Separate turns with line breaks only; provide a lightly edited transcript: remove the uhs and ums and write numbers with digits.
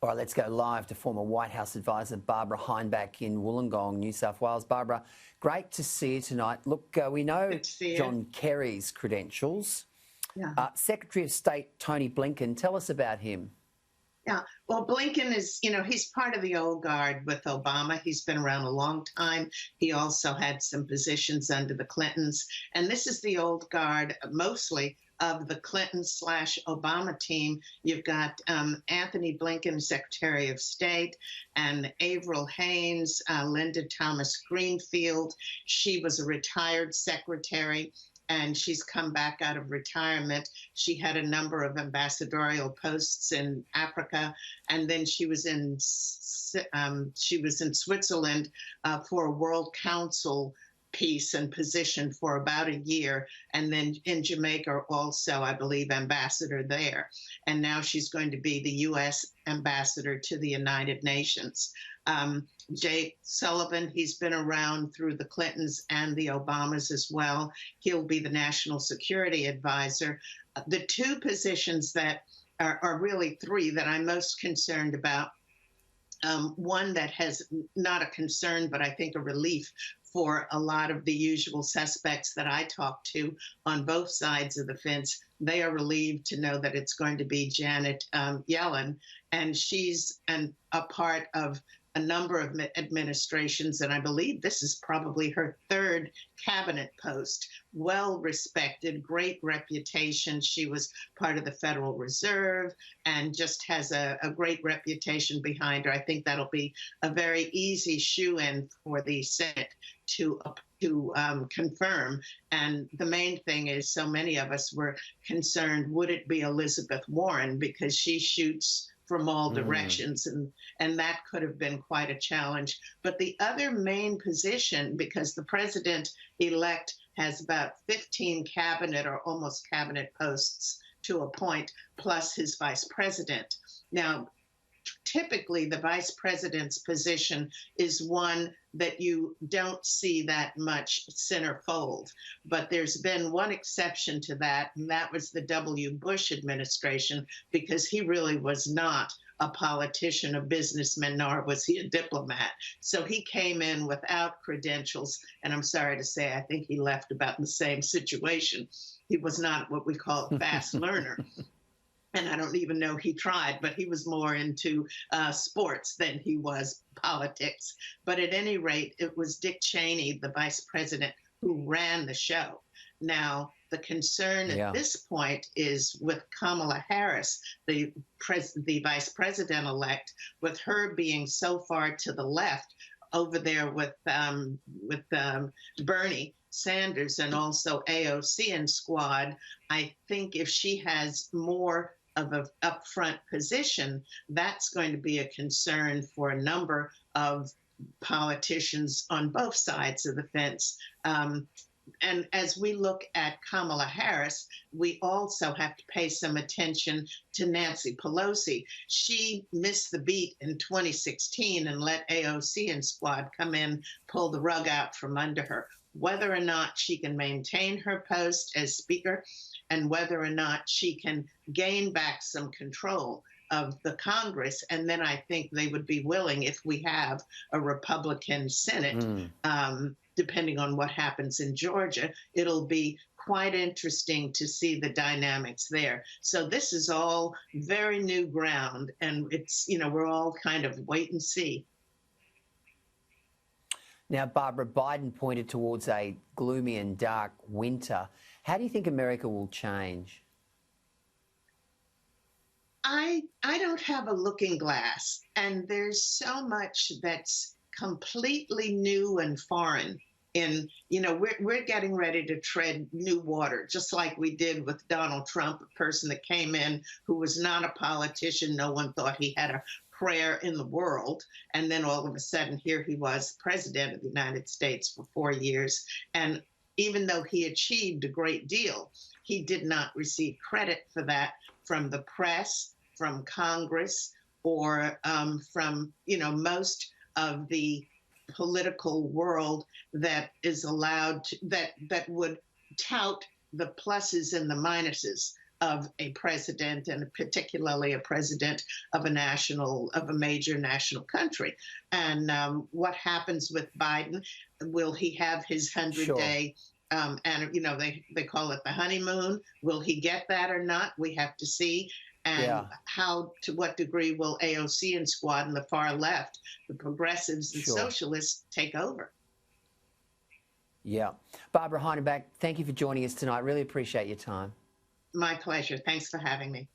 All right, let's go live to former White House advisor Barbara Heineback in Wollongong, New South Wales. Barbara, great to see you tonight. Look, we know John Kerry's credentials.
Yeah.
Secretary of State Tony Blinken, tell us about him.
Yeah, well, Blinken is, he's part of the old guard with Obama. He's been around a long time. He also had some positions under the Clintons. And this is the old guard, mostly of the Clinton/Obama team. You've got Anthony Blinken, Secretary of State, and Avril Haines, Linda Thomas Greenfield. She was a retired secretary, and she's come back out of retirement. She had a number of ambassadorial posts in Africa, and then she was in Switzerland for a World Council piece and position for about a year, and then in Jamaica also, I believe, ambassador there. And now she's going to be the U.S. ambassador to the United Nations. Jake Sullivan, he's been around through the Clintons and the Obamas as well. He'll be the national security advisor. The two positions that are really three that I'm most concerned about. One that has not a concern, but I think a relief for a lot of the usual suspects that I talk to on both sides of the fence. They are relieved to know that it's going to be Janet Yellen, and she's a part of a number of administrations, and I believe this is probably her third cabinet post. Well-respected, great reputation. She was part of the Federal Reserve and just has a great reputation behind her. I think that'll be a very easy shoe-in for the Senate to confirm. And the main thing is, so many of us were concerned, would it be Elizabeth Warren, because she shoots from all directions, and that could have been quite a challenge. But the other main position, because the president-elect has about 15 cabinet or almost cabinet posts to appoint, plus his vice president. Now, typically, the vice president's position is one that you don't see that much centerfold. But there's been one exception to that, and that was the W. Bush administration, because he really was not a politician, a businessman, nor was he a diplomat. So he came in without credentials, and I'm sorry to say, I think he left about in the same situation. He was not what we call a fast learner. And I don't even know he tried, but he was more into sports than he was politics. But at any rate, it was Dick Cheney, the vice president, who ran the show. Now, the concern at this point is with Kamala Harris, the vice president-elect, with her being so far to the left over there with Bernie Sanders and also AOC and squad. I think if she has more of an upfront position, that's going to be a concern for a number of politicians on both sides of the fence. And as we look at Kamala Harris, we also have to pay some attention to Nancy Pelosi. She missed the beat in 2016 and let AOC and squad come in, pull the rug out from under her. Whether or not she can maintain her post as Speaker and whether or not she can gain back some control of the Congress. And then I think they would be willing, if we have a Republican Senate, depending on what happens in Georgia, it'll be quite interesting to see the dynamics there. So this is all very new ground, and it's, we're all kind of wait and see.
Now, Barbara, Biden pointed towards a gloomy and dark winter. How do you think America will change?
I don't have a looking glass, and there's so much that's completely new and foreign. We're getting ready to tread new water, just like we did with Donald Trump, a person that came in who was not a politician. No one thought he had a prayer in the world. And then all of a sudden, here he was, president of the United States for 4 years. And even though he achieved a great deal, he did not receive credit for that from the press, from Congress, or from, most of the political world that is allowed to, that would tout the pluses and the minuses of a president, and particularly a president of a major national country. And what happens with Biden? Will he have his 100-day? And they call it the honeymoon. Will he get that or not? We have to see. And to what degree will AOC and Squad and the far left, the progressives and socialists, take over?
Yeah. Barbara Heineback, thank you for joining us tonight. Really appreciate your time.
My pleasure. Thanks for having me.